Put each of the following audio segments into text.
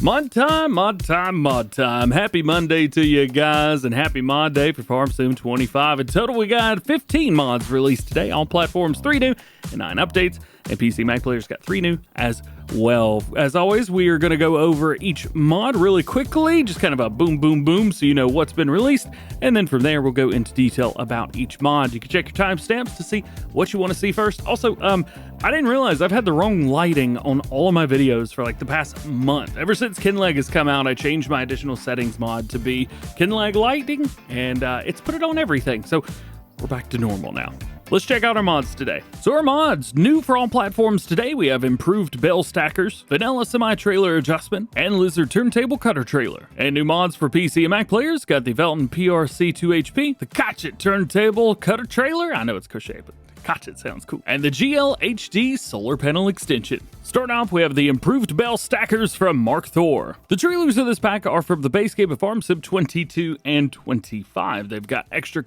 Mod time, mod time, mod time. Happy Monday to you guys, and happy mod day for Farm Sim 25. In total, we got 15 mods released today. All platforms, 3 new and 9 updates. And PC Mac players got 3 new as well. As always, we are going to go over each mod really quickly, just kind of a boom, boom, boom, so you know what's been released. And then from there, we'll go into detail about each mod. You can check your timestamps to see what you want to see first. Also, I didn't realize I've had the wrong lighting on all of my videos for like the past month. Ever since Kinlag has come out, I changed my additional settings mod to be Kinlag lighting, and it's put it on everything. So we're back to normal now. Let's check out our mods today. So our mods, new for all platforms today, we have improved Bale stackers, vanilla semi-trailer adjustment, and lizard turntable cutter trailer. And new mods for PC and Mac players, got the Wielton PRC 2HP, the Cochet turntable cutter trailer, I know it's Cochet, but Cochet sounds cool, and the GLHD solar panel extension. Starting off, we have the improved Bale stackers from Mark Thor. The trailers of this pack are from the base game of Farm Sim 22 and 25. They've got extra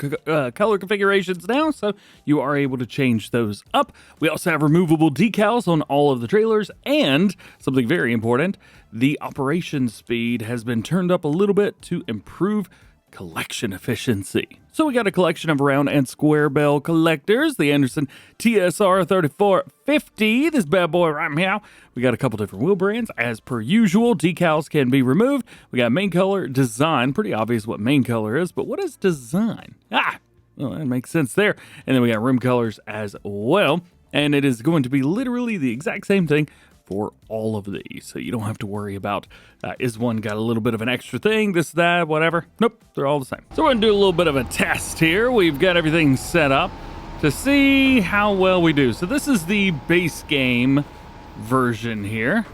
color configurations now, so you are able to change those up. We also have removable decals on all of the trailers, and something very important, the operation speed has been turned up a little bit to improve collection efficiency. So we got a collection of round and square Bale collectors, the Anderson TSR 3450, this bad boy right now. We got a couple different wheel brands. As per usual, decals can be removed. We got main color, design, pretty obvious what main color is, but what is design? Well, that makes sense there. And then we got rim colors as well, and it is going to be literally the exact same thing for all of these, so you don't have to worry about is one got a little bit of an extra thing, this, that, whatever. Nope, they're all the same. So we're gonna do a little bit of a test here. We've got everything set up to see how well we do. So this is the base game version here.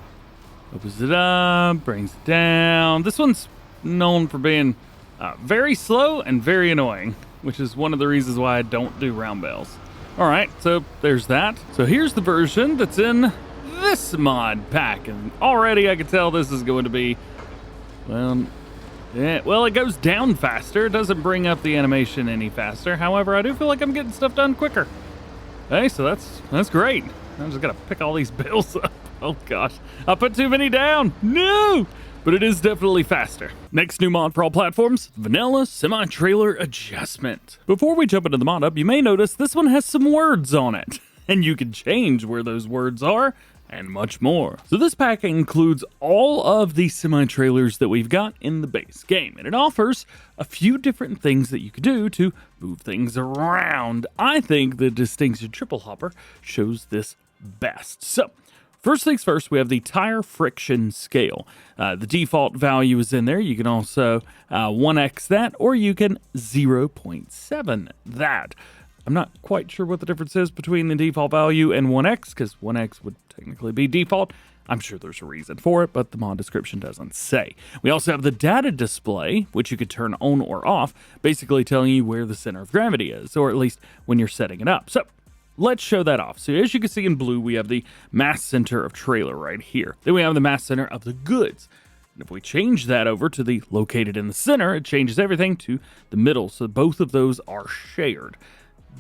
Opens it up, brings it down. This one's known for being very slow and very annoying, which is one of the reasons why I don't do round bales. All right, so there's that. So here's the version that's in this mod pack, and already I can tell this is going to be, well, it goes down faster. It doesn't bring up the animation any faster. However, I do feel like I'm getting stuff done quicker. Hey, so that's great. I'm just gonna pick all these bills up. Oh gosh, I put too many down. No, but it is definitely faster. Next new mod for all platforms, vanilla semi-trailer adjustment. Before we jump into the mod up, you may notice this one has some words on it, and you can change where those words are and much more. So this pack includes all of the semi-trailers that we've got in the base game, and it offers a few different things that you can do to move things around. I think the Distinction Triple Hopper shows this best. So first things first, we have the tire friction scale. The default value is in there. You can also 1x that, or you can 0.7 that. I'm not quite sure what the difference is between the default value and 1x, because 1x would technically be default. I'm sure there's a reason for it, but the mod description doesn't say. We also have the data display, which you could turn on or off, basically telling you where the center of gravity is, or at least when you're setting it up. So let's show that off. So as you can see in blue, we have the mass center of trailer right here. Then we have the mass center of the goods. And if we change that over to the located in the center, it changes everything to the middle. So both of those are shared.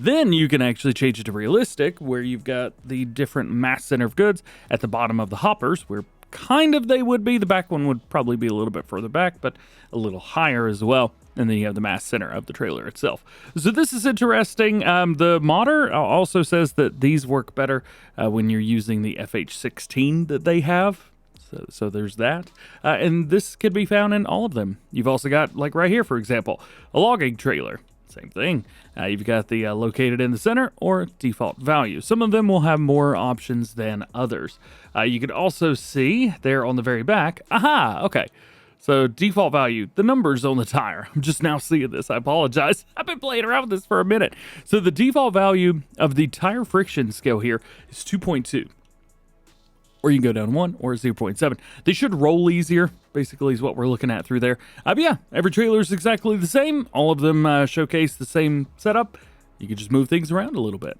Then you can actually change it to realistic, where you've got the different mass center of goods at the bottom of the hoppers, where kind of they would be. The back one would probably be a little bit further back, but a little higher as well. And then you have the mass center of the trailer itself. So this is interesting. The modder also says that these work better when you're using the FH16 that they have. So there's that. And this could be found in all of them. You've also got, like right here, for example, a logging trailer. Same thing. You've got the located in the center or default value. Some of them will have more options than others. You can also see there on the very back. Aha, okay. So default value, the numbers on the tire. I'm just now seeing this. I apologize. I've been playing around with this for a minute. So the default value of the tire friction scale here is 2.2. Or you can go down 1 or 0.7. They should roll easier, basically, is what we're looking at through there. But yeah, every trailer is exactly the same. All of them showcase the same setup. You can just move things around a little bit.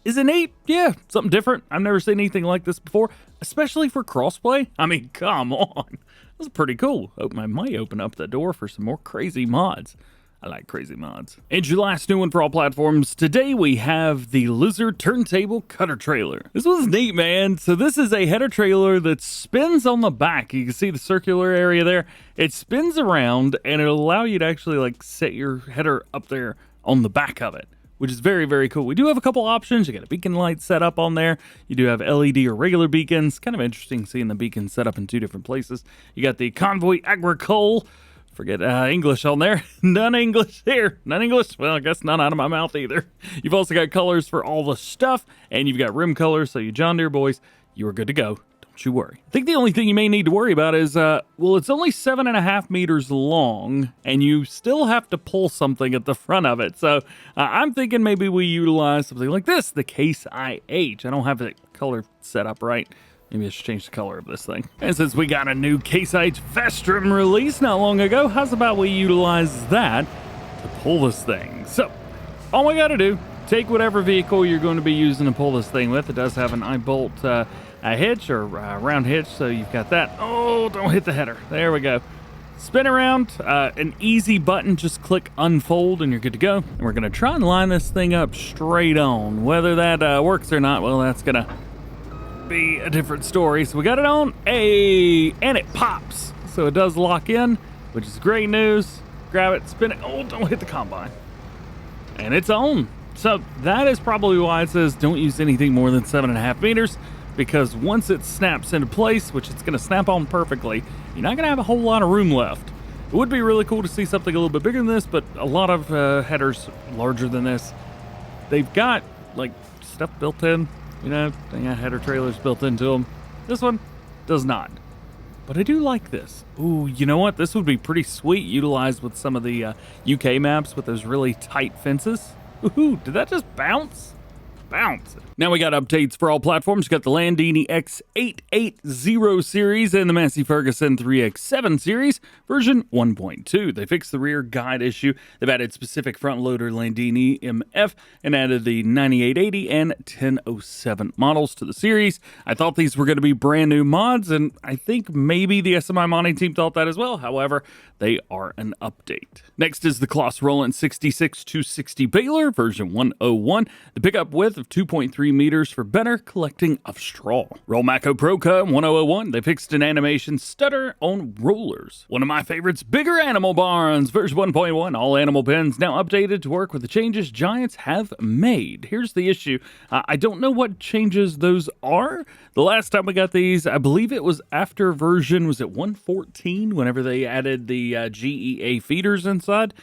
Is it neat? Yeah, something different. I've never seen anything like this before, especially for crossplay. I mean, come on. That's pretty cool. I might open up the door for some more crazy mods. I like crazy mods. And your last new one for all platforms. Today we have the Lizard Turntable Cutter Trailer. This one's neat, man. So this is a header trailer that spins on the back. You can see the circular area there. It spins around and it'll allow you to actually like set your header up there on the back of it, which is very, very cool. We do have a couple options. You got a beacon light set up on there. You do have LED or regular beacons. Kind of interesting seeing the beacon set up in two different places. You got the Convoy Agricole. Forget English on there. None English here. None English. Well, I guess none out of my mouth either. You've also got colors for all the stuff, and you've got rim colors, so you John Deere boys, you are good to go. Don't you worry. I think the only thing you may need to worry about is, well, it's only 7.5 meters long, and you still have to pull something at the front of it. So I'm thinking maybe we utilize something like this, the Case IH. I don't have the color set up right. Maybe I should change the color of this thing. And since we got a new Case IH Vestrum release not long ago, how's about we utilize that to pull this thing? So all we got to do, take whatever vehicle you're going to be using to pull this thing with. It does have an eye-bolt a hitch or round hitch, so you've got that. Oh, don't hit the header. There we go. Spin around, an easy button, just click unfold and you're good to go. And we're going to try and line this thing up straight on. Whether that works or not, well, that's going to be a different story. So we got it on, and it pops. So it does lock in, which is great news. Grab it, spin it. Oh, don't hit the combine. And it's on. So that is probably why it says don't use anything more than 7.5 meters, because once it snaps into place, which it's going to snap on perfectly, you're not going to have a whole lot of room left. It would be really cool to see something a little bit bigger than this, but a lot of headers larger than this, they've got like stuff built in. You know, they got header trailers built into them. This one does not. But I do like this. Ooh, you know what? This would be pretty sweet utilized with some of the UK maps with those really tight fences. Ooh, did that just bounce? Bounce. Now we got updates for all platforms. You got the Landini X880 series and the Massey Ferguson 3X7 series, version 1.2. They fixed the rear guide issue. They've added specific front loader Landini MF and added the 9880 and 1007 models to the series. I thought these were going to be brand new mods, and I think maybe the SMI modding team thought that as well. However, they are an update. Next is the Claas Rollant 66-260 Baler, version 101. The pickup width of 2.3 meters for better collecting of straw. Rolmako ProCut 1001. They fixed an animation stutter on rollers. One of my favorites, bigger animal barns, version 1.1. All animal pens now updated to work with the changes Giants have made. Here's the issue. I don't know what changes those are. The last time we got these, I believe it was after version, was it 114, whenever they added the GEA feeders inside.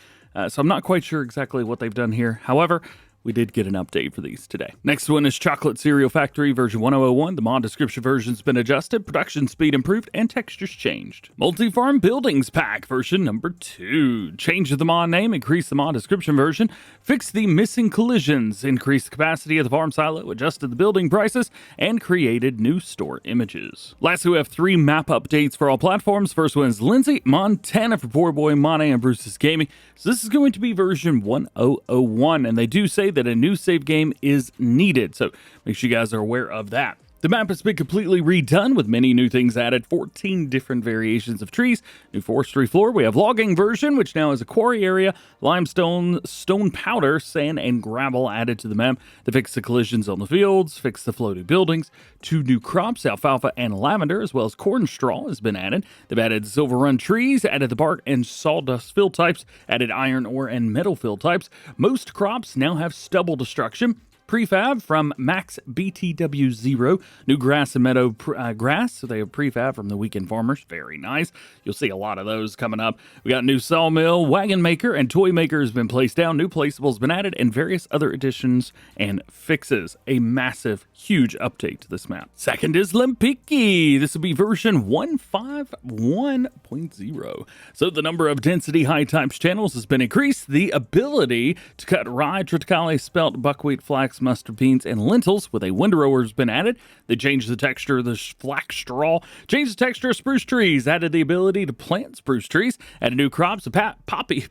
So I'm not quite sure exactly what they've done here. However, we did get an update for these today. Next one is Chocolate Cereal Factory version 1001. The mod description version's been adjusted, production speed improved, and textures changed. Multi-Farm Buildings Pack version number 2. Change the mod name, increase the mod description version, fix the missing collisions, increased the capacity of the farm silo, adjusted the building prices, and created new store images. Lastly, we have 3 map updates for all platforms. First one is Lindsay, Montana for Poor Boy Monte and Bruce's Gaming. So this is going to be version 1001, and they do say that a new save game is needed, so make sure you guys are aware of that. The map has been completely redone with many new things added, 14 different variations of trees, new forestry floor. We have logging version, which now has a quarry area, limestone, stone powder, sand, and gravel added to the map. They fixed the collisions on the fields, fixed the floating buildings. 2 new crops, alfalfa and lavender, as well as corn straw has been added. They've added silver run trees, added the bark and sawdust fill types, added iron ore and metal fill types. Most crops now have stubble destruction. Prefab from Max BTW0, new grass and meadow grass, so they have prefab from the Weekend Farmers, very nice. You'll see a lot of those coming up. We got new sawmill, wagon maker, and toy maker has been placed down, new placeables been added, and various other additions and fixes. A massive, huge update to this map. Second is Lipinki. This will be version 151.0. So the number of density high types channels has been increased. The ability to cut rye, triticale, spelt, buckwheat, flax, mustard beans, and lentils with a windrower has been added. They changed the texture of the flax straw, changed the texture of spruce trees, added the ability to plant spruce trees, added new crops of poppy,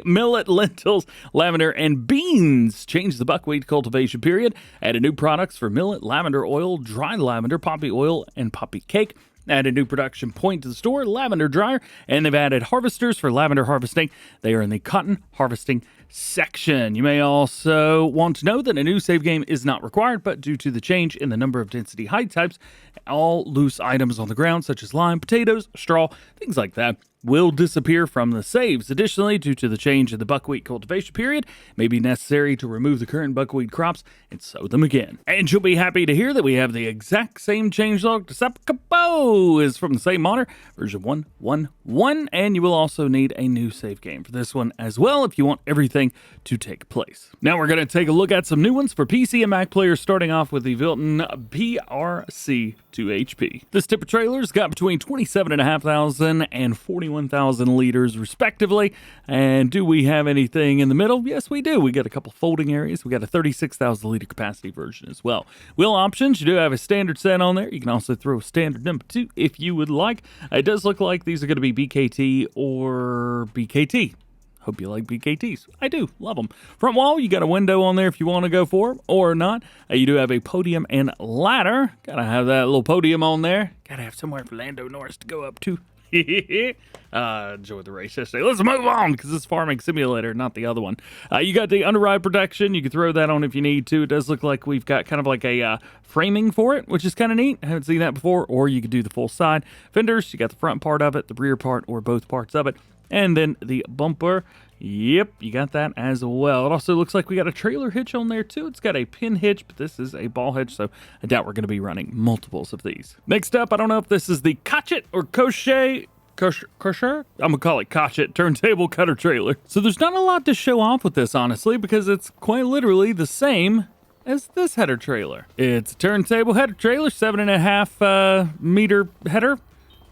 millet, lentils, lavender, and beans, changed the buckwheat cultivation period, added new products for millet, lavender oil, dried lavender, poppy oil, and poppy cake, Added new production point to the store, lavender dryer, and they've added harvesters for lavender harvesting. They are in the cotton harvesting section. You may also want to know that a new save game is not required, but due to the change in the number of density height types, all loose items on the ground, such as lime, potatoes, straw, things like that, will disappear from the saves. Additionally, due to the change in the buckwheat cultivation period, it may be necessary to remove the current buckwheat crops and sow them again. And you'll be happy to hear that we have the exact same changelog to Cybuchowo is from the same modder, version 1.1.1, and you will also need a new save game for this one as well if you want everything to take place. Now we're going to take a look at some new ones for PC and Mac players, starting off with the Wielton PRC 2HP. This tipper trailer's got between 27,500 and 41,000 liters respectively. And do we have anything in the middle? Yes, we do. We got a couple folding areas. We got a 36,000 liter capacity version as well. Wheel options, you do have a standard set on there. You can also throw a standard number 2 if you would like. It does look like these are going to be BKT or BKT. Hope you like BKTs. I do. Love them. Front wall, you got a window on there if you want to go for them or not. You do have a podium and ladder. Got to have that little podium on there. Got to have somewhere for Lando Norris to go up to. Enjoyed the race yesterday. Let's move on because this is Farming Simulator, not the other one. You got the underride protection. You can throw that on if you need to. It does look like we've got kind of like a framing for it, which is kind of neat. I haven't seen that before. Or you could do the full side. Fenders, you got the front part of it, the rear part, or both parts of it. And then the bumper. Yep, you got that as well. It also looks like we got a trailer hitch on there too. It's got a pin hitch, but this is a ball hitch, so I doubt we're going to be running multiples of these. Next up, I don't know if this is the Cochet or Cochet. Cochet? I'm going to call it Cochet turntable cutter trailer. So there's not a lot to show off with this, honestly, because it's quite literally the same as this header trailer. It's a turntable header trailer, 7.5 meter header.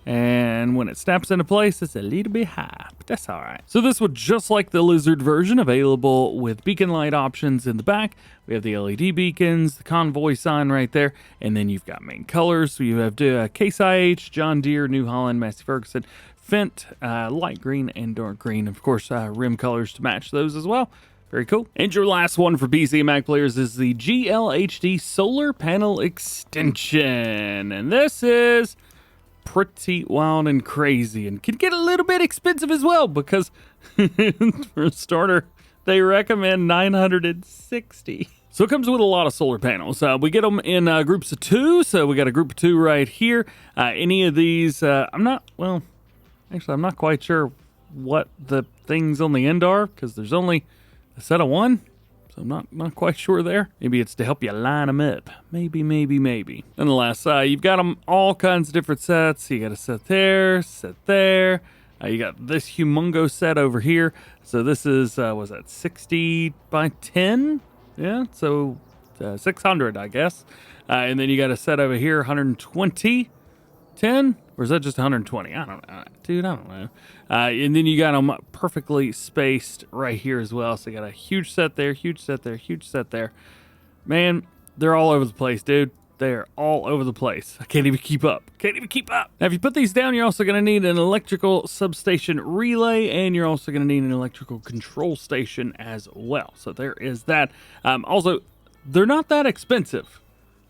And when it snaps into place, it's a little bit high, but that's all right. So this was just like the Lizard version, available with beacon light options in the back. We have the LED beacons, the convoy sign right there, and then you've got main colors. So you have Case IH, John Deere, New Holland, Massey Ferguson, Fendt, light green and dark green. Of course, rim colors to match those as well. Very cool. And your last one for PC and Mac players is the GLHD solar panel extension. And this is pretty wild and crazy and can get a little bit expensive as well because for a starter they recommend 960. So it comes with a lot of solar panels. We get them in groups of 2, so we got a group of 2 right here. Any of these I'm not quite sure what the things on the end are because there's only a set of 1. So I'm not quite sure there. Maybe it's to help you line them up. Maybe. Nonetheless, you've got them all kinds of different sets. You got a set there, set there. You got this humongo set over here. So this is, was that 60 by 10? Yeah, so 600, I guess. And then you got a set over here, 120, 10? Or is that just 120? I don't know. Dude, I don't know. And then you got them perfectly spaced right here as well. So you got a huge set there, huge set there, huge set there. Man, they're all over the place, dude. They're all over the place. I can't even keep up. Now, if you put these down, you're also going to need an electrical substation relay, and you're also going to need an electrical control station as well. So there is that. Also, they're not that expensive.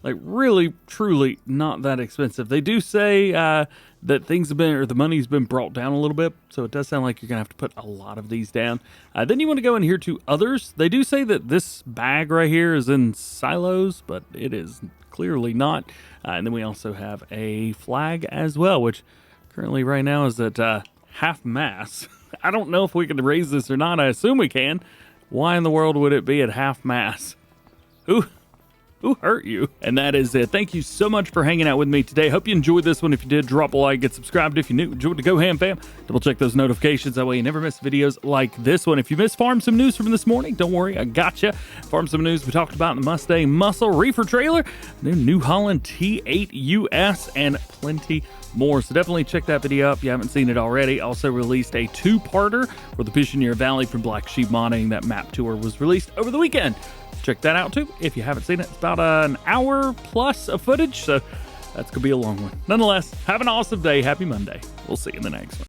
Like, really, truly not that expensive. They do say that things have been, or the money's been brought down a little bit, so it does sound like you're going to have to put a lot of these down. Then you want to go in here to others. They do say that this bag right here is in silos, but it is clearly not. And then we also have a flag as well, which currently right now is at half mass. I don't know if we can raise this or not. I assume we can. Why in the world would it be at half mass? Who hurt you? And that is it. Thank you so much for hanging out with me today. Hope you enjoyed this one. If you did, drop a like, get subscribed if you new. Enjoy the GoHam fam. Double check those notifications. That way you never miss videos like this one. If you missed Farm Sim News from this morning, don't worry, I gotcha. Farm Sim News we talked about in the Mustang Muscle Reefer trailer, New Holland T8 US, and plenty more. So definitely check that video out if you haven't seen it already. Also released a 2-parter for the Pishoneer Valley from Black Sheep Modding. That map tour was released over the weekend. Check that out too if you haven't seen it. It's about an hour plus of footage, so that's gonna be a long one. Nonetheless, have an awesome day. Happy Monday. We'll see you in the next one.